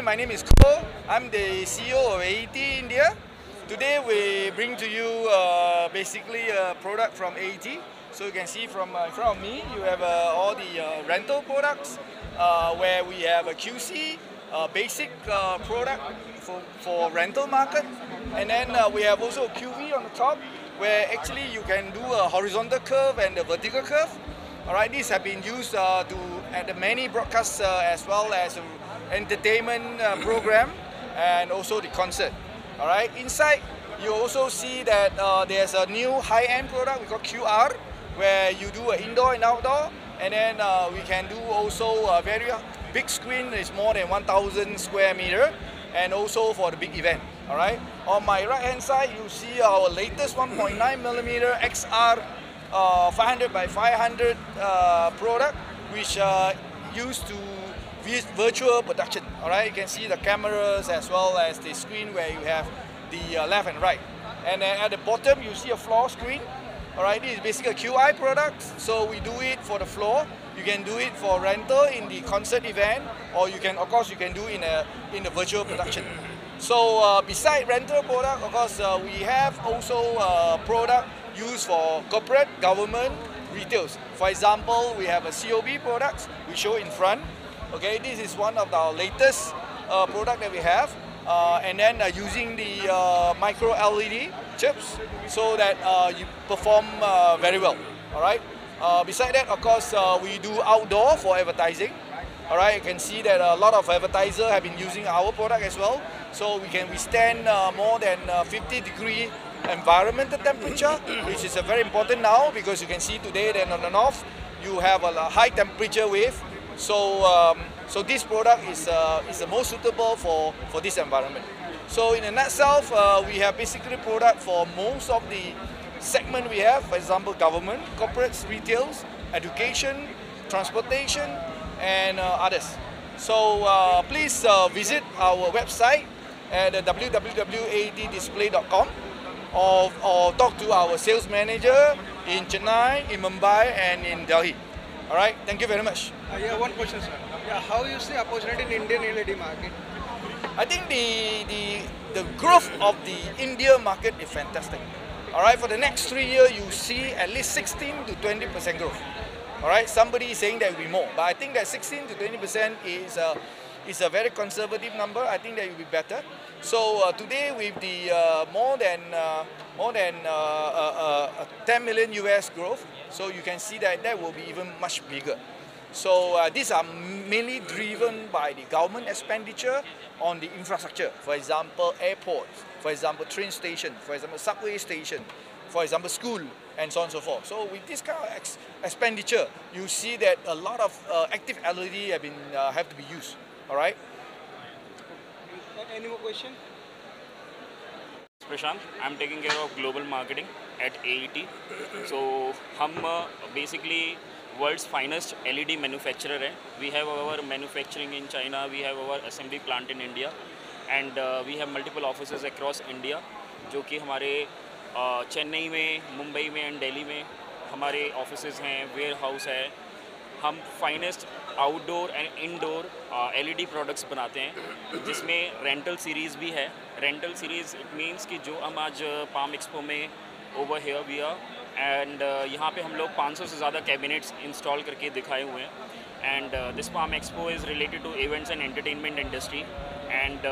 my name is Ko. I'm the CEO of AET India. Today we bring to you basically a product from AET. So you can see from in front of me, you have all the rental products where we have a QC, basic product for rental market. And then we have also a QV on the top where actually you can do a horizontal curve and a vertical curve. Alright, these have been used at the many broadcasts as well as entertainment program and also the concert. Alright, inside you also see that there's a new high-end product we call QR where you do an indoor and outdoor, and then we can do also a very big screen. It's more than 1,000 square meter, and also for the big event. Alright, on my right hand side you see our latest 1.9mm XR 500 by 500 product, which used to virtual production. Alright, you can see the cameras as well as the screen where you have the left and right. And then at the bottom you see a floor screen. Alright, this is basically a QI product. So we do it for the floor. You can do it for rental in the concert event, or you can, of course, you can do in a virtual production. So beside rental product, of course, we have also product used for corporate, government, retails. For example, we have a COB products we show in front. Okay, this is one of our latest product that we have, and then using the micro LED chips so that you perform very well. All right. Beside that, of course, we do outdoor for advertising. All right, you can see that a lot of advertisers have been using our product as well, so we can withstand more than 50-degree environmental temperature, which is very important now because you can see today that on the north you have a high temperature wave. So so this product is the most suitable for this environment. So in a nutshell, we have basically product for most of the segment we have. For example, government, corporates, retails, education, transportation, and others. So please visit our website at www.aetdisplay.com or talk to our sales manager in Chennai, in Mumbai, and in Delhi. All right, thank you very much. Yeah, one question, sir. Yeah, how you see opportunity in Indian LED market? I think the growth of the India market is fantastic. All right, for the next 3 years, you see at least 16 to 20% growth. All right, somebody is saying that will be more, but I think that 16 to 20% is a very conservative number. I think that will be better. So today with the more than 10 million US growth, so you can see that that will be even much bigger. So these are mainly driven by the government expenditure on the infrastructure. For example, airports, for example, train station, for example, subway station, for example, school, and so on and so forth. So with this kind of expenditure, you see that a lot of active LED have to be used. All right. Any more question? Prashant, I'm taking care of global marketing at AET. So हम basically world's finest LED manufacturer है. We have our manufacturing in China, we have our assembly plant in India, and we have multiple offices across India, जो कि हमारे चेन्नई में, मुंबई में and Delhi में हमारे offices हैं, वेयर हाउस है. हम finest outdoor and indoor LED products बनाते हैं, जिसमें रेंटल सीरीज़ भी है. रेंटल सीरीज़ इट मीन्स कि जो हम आज पाम एक्सपो में over here we are and यहाँ पे हम लोग 500 से ज़्यादा कैबिनेट्स इंस्टॉल करके दिखाए हुए हैं. And this Palm Expo is related to events and entertainment industry. And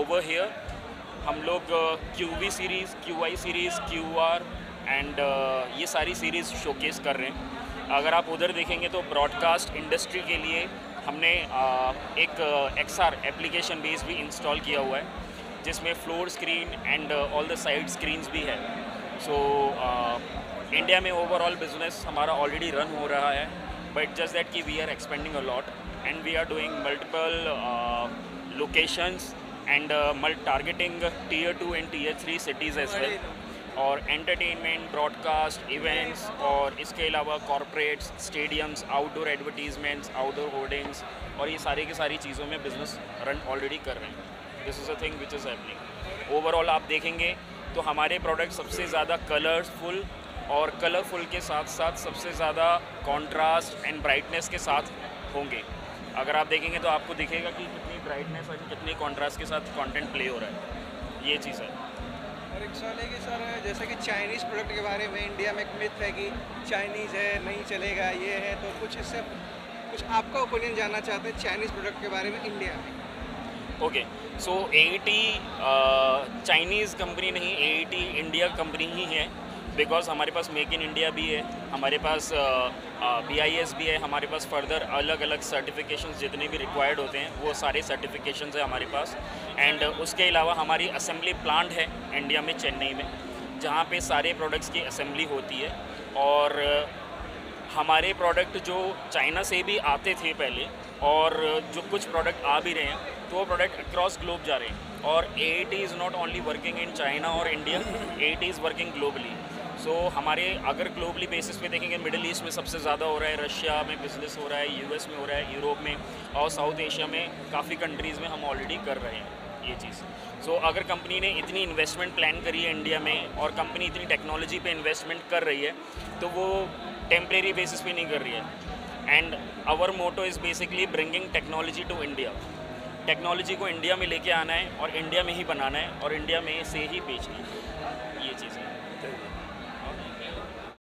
over here हम लोग QV series, QI series, QR and ये सारी सीरीज़ शोकेस कर रहे हैं. अगर आप उधर देखेंगे तो ब्रॉडकास्ट इंडस्ट्री के लिए हमने एक XR एप्लीकेशन बेस भी इंस्टॉल किया हुआ है, जिसमें floor screen and all the side screens भी है. सो इंडिया में ओवरऑल बिजनेस हमारा ऑलरेडी रन हो रहा है, बट जस्ट दैट कि we are expanding a lot and we are doing multiple locations and targeting Tier 2 and Tier 3 cities as well, और entertainment, broadcast, events, और इसके अलावा corporates, stadiums, outdoor advertisements, outdoor hoardings, और ये सारी की सारी चीज़ों में बिजनेस रन ऑलरेडी कर रहे हैं. This is a thing which is happening. Overall आप देखेंगे तो हमारे प्रोडक्ट सबसे ज़्यादा कलरफुल, और कलरफुल के साथ साथ सबसे ज़्यादा कॉन्ट्रास्ट एंड ब्राइटनेस के साथ होंगे. अगर आप देखेंगे तो आपको दिखेगा कि कितनी ब्राइटनेस और कितनी कॉन्ट्रास्ट के साथ कंटेंट प्ले हो रहा है, ये चीज़ है। और एक सवाल है कि सर जैसे कि चाइनीज़ प्रोडक्ट के बारे में इंडिया में एक मिथ है कि चाइनीज़ है नहीं चलेगा, ये है, तो कुछ इससे कुछ आपका ओपिनियन जानना चाहते हैं चाइनीज़ प्रोडक्ट के बारे में इंडिया में। ओके, सो AET चाइनीज़ कंपनी नहीं, AET इंडिया कंपनी ही है, बिकॉज हमारे पास मेक इन इंडिया भी है, हमारे पास BIS भी है, हमारे पास फर्दर अलग अलग सर्टिफिकेशंस जितने भी रिक्वायर्ड होते हैं वो सारे सर्टिफिकेशंस है हमारे पास। एंड उसके अलावा हमारी असेंबली प्लांट है इंडिया में, चेन्नई में, जहाँ पे सारे प्रोडक्ट्स की असेंबली होती है। और हमारे प्रोडक्ट जो चाइना से भी आते थे पहले, और जो कुछ प्रोडक्ट आ भी रहे हैं, तो वो प्रोडक्ट अक्रॉस ग्लोब जा रहे हैं। और AET is not only working in China और India, AET is working globally. So हमारे अगर ग्लोबली बेसिस पे देखेंगे, मिडिल ईस्ट में सबसे ज़्यादा हो रहा है, रशिया में बिज़नेस हो रहा है, US में हो रहा है, यूरोप में, और साउथ एशिया में काफ़ी कंट्रीज़ में हम ऑलरेडी कर रहे हैं ये चीज़। सो अगर कंपनी ने इतनी इन्वेस्टमेंट प्लान करी है इंडिया में, और कंपनी इतनी टेक्नोलॉजी पे इन्वेस्टमेंट कर रही है, तो वो टेम्परेरी बेसिस पे नहीं कर रही है। And our motto is basically bringing technology to India. Technology को इंडिया में लेके आना है और इंडिया में ही बनाना है और इंडिया में से ही बेचना है, ये चीज़ है।